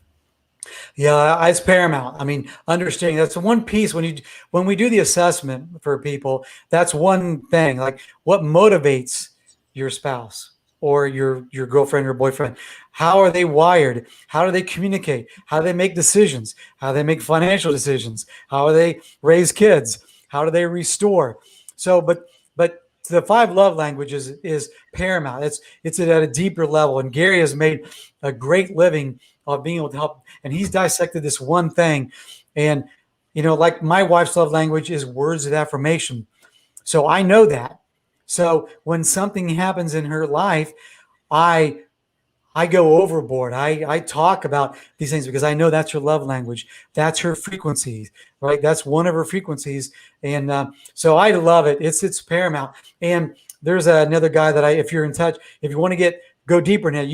Yeah, it's paramount. I mean, understanding that's one piece when we do the assessment for people, that's one thing. Like, what motivates your spouse or your girlfriend or boyfriend? How are they wired? How do they communicate? How do they make decisions? How do they make financial decisions? How do they raise kids? How do they restore? So, but the 5 love languages is paramount. It's at a deeper level. And Gary has made a great living of being able to help. And he's dissected this one thing. And, like my wife's love language is words of affirmation. So I know that. So when something happens in her life, I go overboard. I talk about these things because I know that's her love language. That's her frequencies, right? That's one of her frequencies. And so I love it. It's paramount. And there's another guy that if you're in touch, if you want to go deeper in it,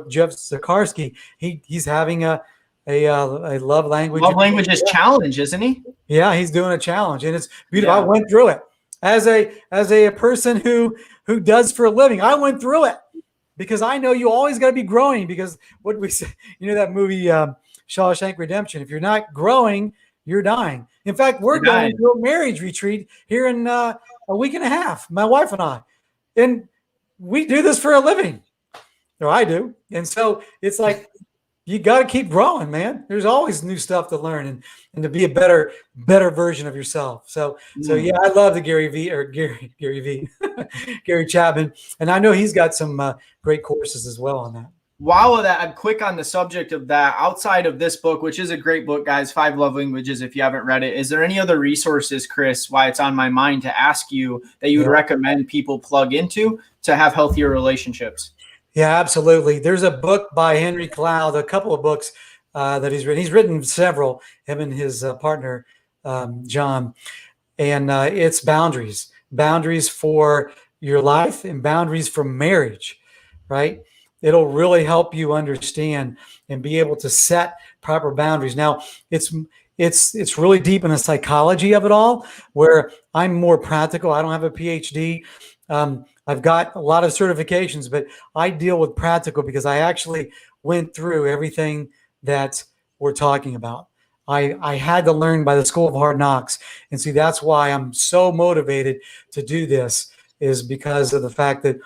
Jeff Zakarsky, he's having a love language. Love languages challenge, isn't he? Yeah, he's doing a challenge, and it's beautiful. Yeah. I went through it as a person who does for a living. I went through it because I know you always got to be growing. Because what we say, that movie Shawshank Redemption. If you're not growing, you're dying. In fact, we're going to a marriage retreat here in a week and a half. My wife and I, and we do this for a living. Or I do. And so it's like, you got to keep growing, man. There's always new stuff to learn and to be a better version of yourself. So yeah, I love the Gary Chapman. And I know he's got some great courses as well on that. While I'm quick on the subject of that, outside of this book, which is a great book, guys, 5 Love Languages, if you haven't read it, is there any other resources, Chris, why it's on my mind to ask you that you would recommend people plug into to have healthier relationships? Yeah, absolutely. There's a book by Henry Cloud, a couple of books that he's written. He's written several, him and his partner, John. And it's boundaries for your life and boundaries for marriage, right? It'll really help you understand and be able to set proper boundaries. Now, it's really deep in the psychology of it all, where I'm more practical. I don't have a PhD. I've got a lot of certifications, but I deal with practical because I actually went through everything that we're talking about. I had to learn by the school of hard knocks. And see, that's why I'm so motivated to do this, is because of the fact that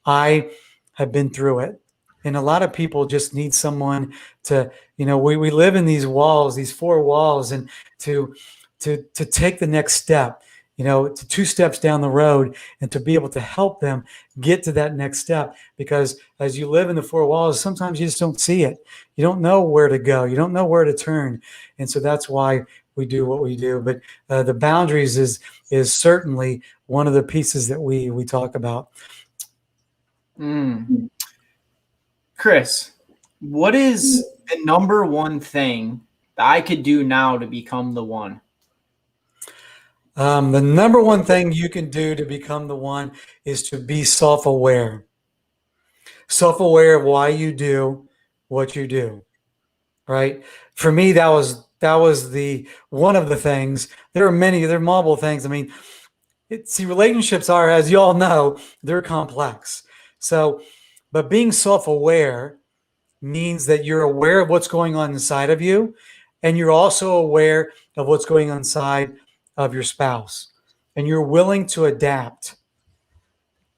I have been through it. And a lot of people just need someone to, we live in these walls, these four walls, and to take the next step, to two steps down the road, and to be able to help them get to that next step. Because as you live in the four walls, sometimes you just don't see it. You don't know where to go. You don't know where to turn. And so that's why we do what we do. But the boundaries is certainly one of the pieces that we talk about. Chris, what is the number one thing that I could do now to become the one? The number one thing you can do to become the one is to be self-aware. Self-aware of why you do what you do, right? For me, that was the one of the things. There are multiple things. I mean, relationships are, as you all know, they're complex. So, but being self-aware means that you're aware of what's going on inside of you, and you're also aware of what's going on inside of your spouse, and you're willing to adapt.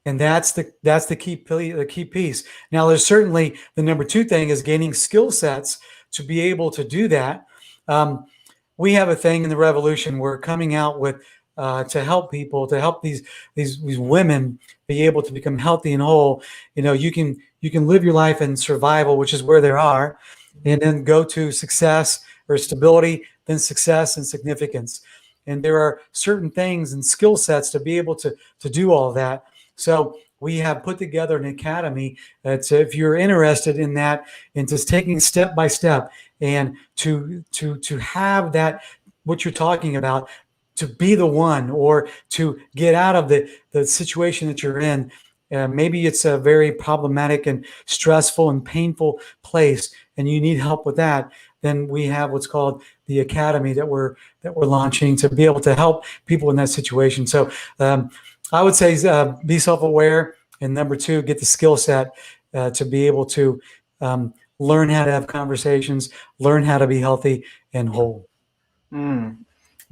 And that's the key piece. Now, there's certainly the number two thing is gaining skill sets to be able to do that. We have a thing in the Revolution. We're coming out with to help people, to help these women be able to become healthy and whole. You can live your life in survival, which is where they are, and then go to success or stability, then success and significance. And there are certain things and skill sets to be able to do all that. So we have put together an academy that, if you're interested in that, and just taking step by step, and to have that, what you're talking about, to be the one, or to get out of the situation that you're in. Maybe it's a very problematic and stressful and painful place, and you need help with that. Then we have what's called the academy that we're launching to be able to help people in that situation. So I would say be self-aware, and number two, get the skill set to be able to learn how to have conversations, learn how to be healthy and whole.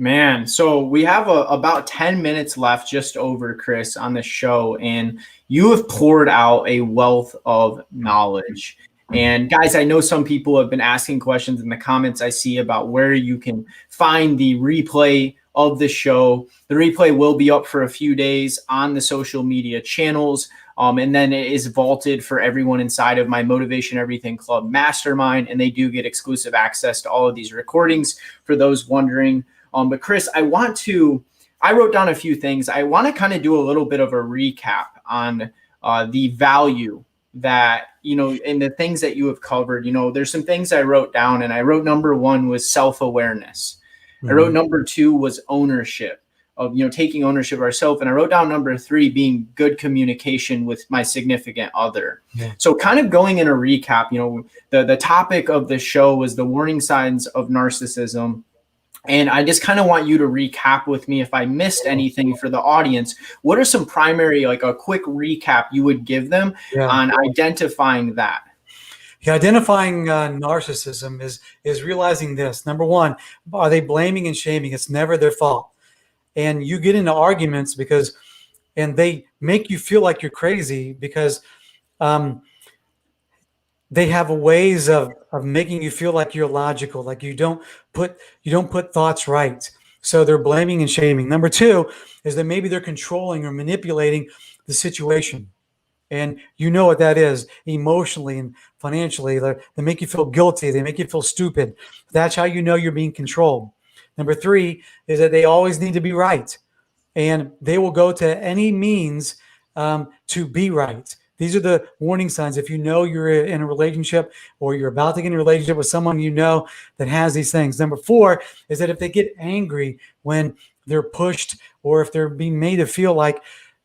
Man, so we have about 10 minutes left, just over, Chris, on the show, and you have poured out a wealth of knowledge. And guys, I know some people have been asking questions in the comments I see about where you can find the replay of the show. The replay will be up for a few days on the social media channels. And then it is vaulted for everyone inside of my Motivation Everything Club mastermind. And they do get exclusive access to all of these recordings for those wondering. But Chris, I wrote down a few things. I want to kind of do a little bit of a recap on the value that, in the things that you have covered. There's some things I wrote down, and I wrote number one was self-awareness. I wrote number two was ownership, of, taking ownership of ourselves. And I wrote down number three being good communication with my significant other. Yeah. So kind of going in a recap, the topic of the show was the warning signs of narcissism. And I just kind of want you to recap with me, if I missed anything for the audience. What are some primary, like a quick recap you would give them on identifying that? Yeah, identifying narcissism is realizing this. Number one, are they blaming and shaming? It's never their fault. And you get into arguments and they make you feel like you're crazy because they have ways of making you feel like you're logical, like you don't put thoughts right. So they're blaming and shaming. Number two is that maybe they're controlling or manipulating the situation. And you know what that is emotionally and financially. They make you feel guilty. They make you feel stupid. That's how you know you're being controlled. Number three is that they always need to be right. And they will go to any means to be right. These are the warning signs. If you know you're in a relationship or you're about to get in a relationship with someone that has these things. Number four is that if they get angry when they're pushed, or if they're being made to feel like,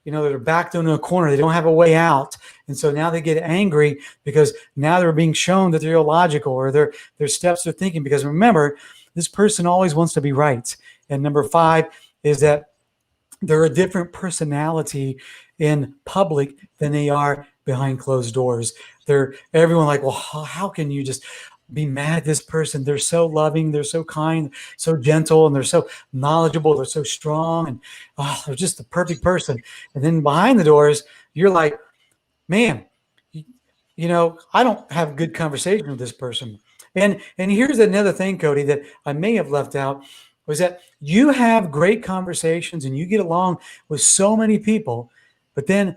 they're backed into a corner, they don't have a way out. And so now they get angry because now they're being shown that they're illogical, or their steps they're thinking. Because remember, this person always wants to be right. And number 5 is that they're a different personality in public than they are behind closed doors. They're everyone like, well, how can you just be mad at this person? They're so loving, they're so kind, so gentle, and they're so knowledgeable, they're so strong, and they're just the perfect person. And then behind the doors, you're like, man, I don't have good conversation with this person. And here's another thing, Cody, that I may have left out, was that you have great conversations and you get along with so many people, but then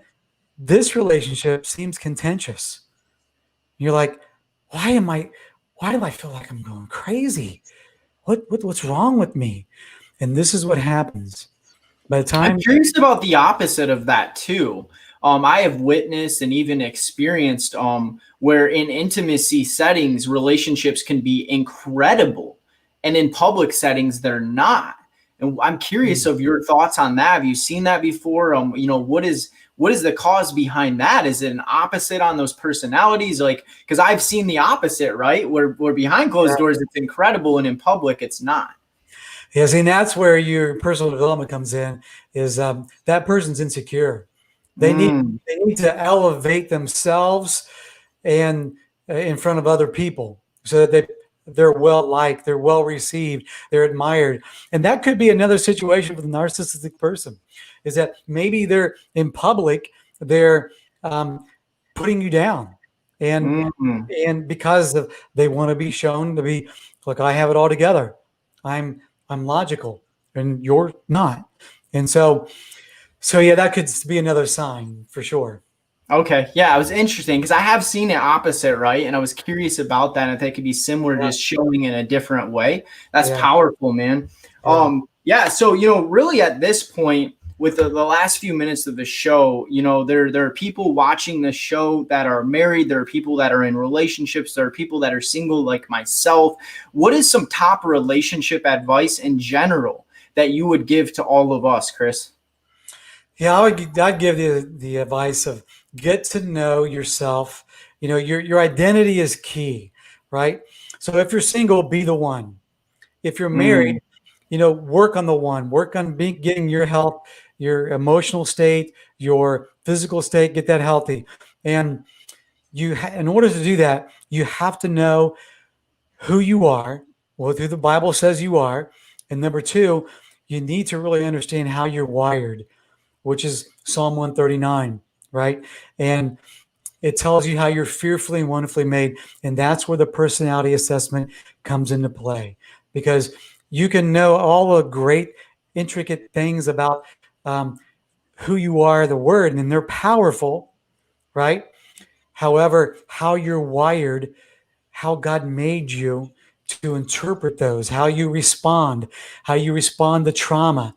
this relationship seems contentious. You're like, why do I feel like I'm going crazy? What's wrong with me? And this is what happens. By the time I'm curious about the opposite of that too. I have witnessed and even experienced where in intimacy settings, relationships can be incredible, and in public settings, they're not. And I'm curious of your thoughts on that. Have you seen that before? What is the cause behind that? Is it an opposite on those personalities? Like, because I've seen the opposite, right? Where behind closed doors, it's incredible, and in public, it's not. Yes, and that's where your personal development comes in. Is that person's insecure? They need to elevate themselves and in front of other people so that they're well liked, they're well received, they're admired. And that could be another situation with a narcissistic person, is that maybe they're in public, they're putting you down. And because they want to be shown to be, look, I have it all together. I'm logical and you're not. And so yeah, that could be another sign for sure. Okay. Yeah, it was interesting because I have seen it opposite, right? And I was curious about that. And if they could be similar, just showing in a different way. That's powerful, man. So, really at this point, with the last few minutes of the show, there are people watching the show that are married. There are people that are in relationships. There are people that are single like myself. What is some top relationship advice in general that you would give to all of us, Chris? Yeah, I'd give the advice of get to know yourself. Your identity is key, right? So if you're single, be the one. If you're married, work on the one. Work on getting your health, your emotional state, your physical state, get that healthy. And in order to do that, you have to know who you are, who the Bible says you are. And number 2, you need to really understand how you're wired, which is Psalm 139, right? And it tells you how you're fearfully and wonderfully made. And that's where the personality assessment comes into play, because you can know all the great, intricate things about who you are, the word, and they're powerful, right? However, how you're wired, how God made you to interpret those, how you respond to trauma,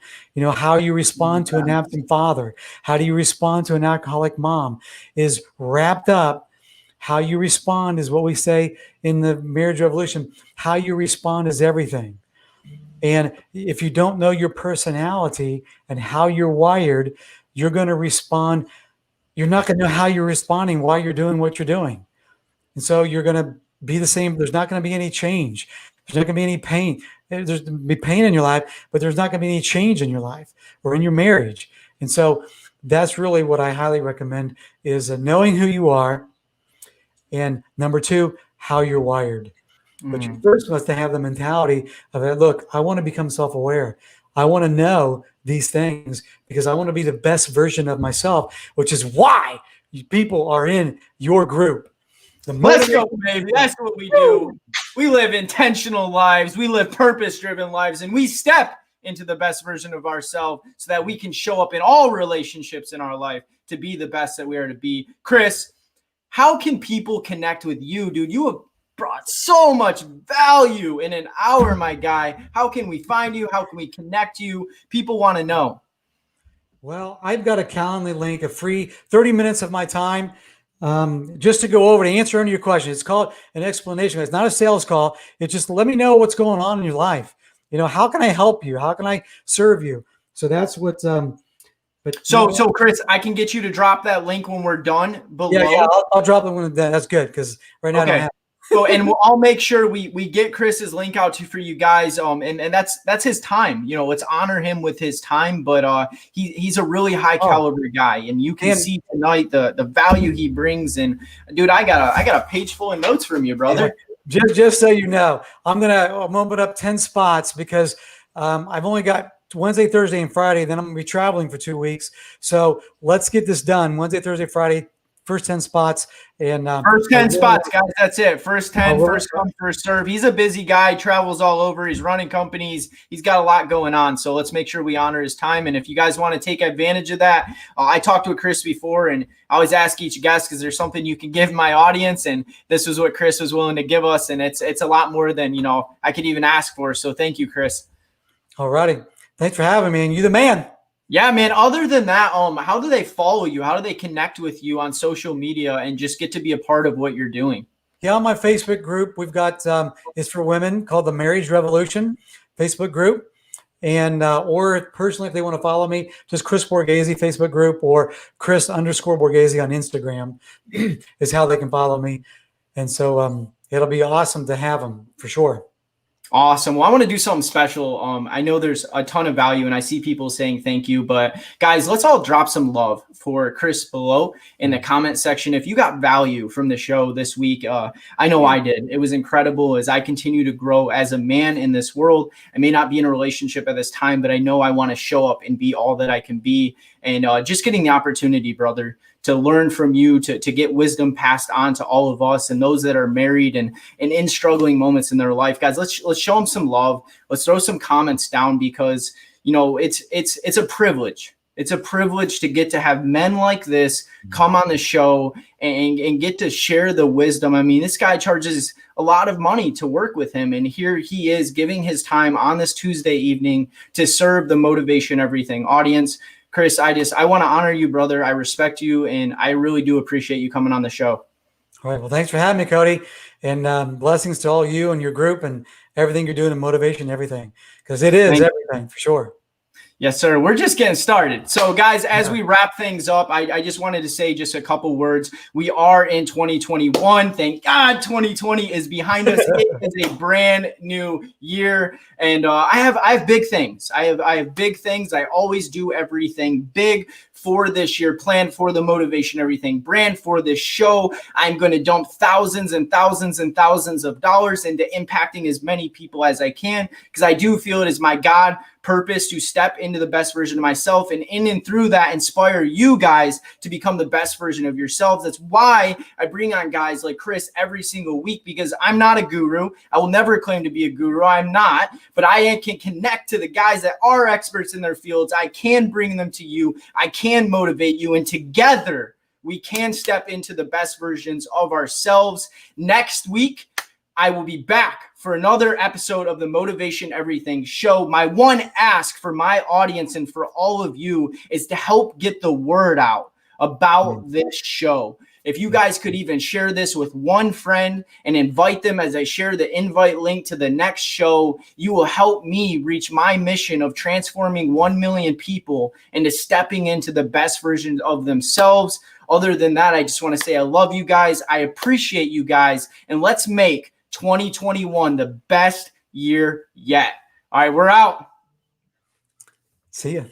how you respond to an absent father, how do you respond to an alcoholic mom, is wrapped up. How you respond is what we say in the marriage revolution. How you respond is everything. And if you don't know your personality and how you're wired, you're going to respond. You're not going to know how you're responding while you're doing what you're doing. And so you're going to be the same. There's not going to be any change. There's not going to be any pain. There's going to be pain in your life, but there's not going to be any change in your life or in your marriage. And so that's really what I highly recommend, is knowing who you are. And number 2, how you're wired. But you first must have the mentality of, look, I want to become self-aware. I want to know these things because I want to be the best version of myself, which is why people are in your group. Let's go, baby. That's what we do. We live intentional lives. We live purpose-driven lives, and we step into the best version of ourselves so that we can show up in all relationships in our life to be the best that we are to be. Chris, how can people connect with you, dude? You have brought so much value in an hour, my guy. How can we find you? How can we connect you? People want to know. Well, I've got a Calendly link, a free 30 minutes of my time, just to go over to answer any of your questions. It's called an explanation. It's not a sales call. It's just let me know what's going on in your life. how can I help you? How can I serve you? So that's what. But So Chris, I can get you to drop that link when we're done below. yeah, I'll drop it when that's good because right now I don't have. So, and I'll make sure we get Chris's link out for you guys. And that's his time. Let's honor him with his time. But he's a really high caliber guy, and you can see tonight the value he brings. And dude, I got a page full of notes from you, brother. Yeah. Just so you know, I'm gonna open up 10 spots because I've only got Wednesday, Thursday, and Friday. Then I'm gonna be traveling for 2 weeks. So let's get this done. Wednesday, Thursday, Friday. First 10 spots and first 10 spots, guys. That's it. First 10, first come, first serve. He's a busy guy, travels all over. He's running companies. He's got a lot going on. So let's make sure we honor his time. And if you guys want to take advantage of that, I talked with Chris before, and I always ask each guest, is there something you can give my audience? And this was what Chris was willing to give us. And it's a lot more than, I could even ask for. So thank you, Chris. All righty. Thanks for having me. And you the man. Yeah, man. Other than that, how do they follow you? How do they connect with you on social media and just get to be a part of what you're doing? Yeah, on my Facebook group, we've got it's for women called the Marriage Revolution Facebook group. And or personally, if they want to follow me, just Chris Borghese Facebook group or Chris_Borghese on Instagram is how they can follow me. And so it'll be awesome to have them for sure. Awesome. Well, I want to do something special. I know there's a ton of value and I see people saying thank you, but guys, let's all drop some love for Chris below in the comment section. If you got value from the show this week, I know I did. It was incredible as I continue to grow as a man in this world. I may not be in a relationship at this time, but I know I want to show up and be all that I can be. And just getting the opportunity, brother, to learn from you, to get wisdom passed on to all of us and those that are married and in struggling moments in their life. Guys, let's show them some love. Let's throw some comments down because, it's a privilege. It's a privilege to get to have men like this come on the show and get to share the wisdom. I mean, this guy charges a lot of money to work with him. And here he is giving his time on this Tuesday evening to serve the Motivation Everything audience. Chris, I want to honor you, brother. I respect you, and I really do appreciate you coming on the show. All right. Well, thanks for having me, Cody. And blessings to all you and your group and everything you're doing in Motivation, everything, because it is everything for sure. Yes, sir. We're just getting started. So, guys, as we wrap things up, I just wanted to say just a couple words. We are in 2021. Thank God 2020 is behind us. It is a brand new year. And I have big things. I have big things. I always do everything big for this year, plan for the Motivation Everything brand for this show. I'm going to dump thousands and thousands and thousands of dollars into impacting as many people as I can, because I do feel it is my God purpose to step into the best version of myself and in and through that inspire you guys to become the best version of yourselves. That's why I bring on guys like Chris every single week, because I'm not a guru. I will never claim to be a guru. I'm not, but I can connect to the guys that are experts in their fields. I can bring them to you. I can motivate you, and together we can step into the best versions of ourselves. Next week, I will be back for another episode of the Motivation Everything show. My one ask for my audience and for all of you is to help get the word out about this show. If you guys could even share this with one friend and invite them as I share the invite link to the next show, you will help me reach my mission of transforming 1 million people into stepping into the best version of themselves. Other than that, I just want to say I love you guys. I appreciate you guys. And let's make 2021 the best year yet. All right, we're out. See ya.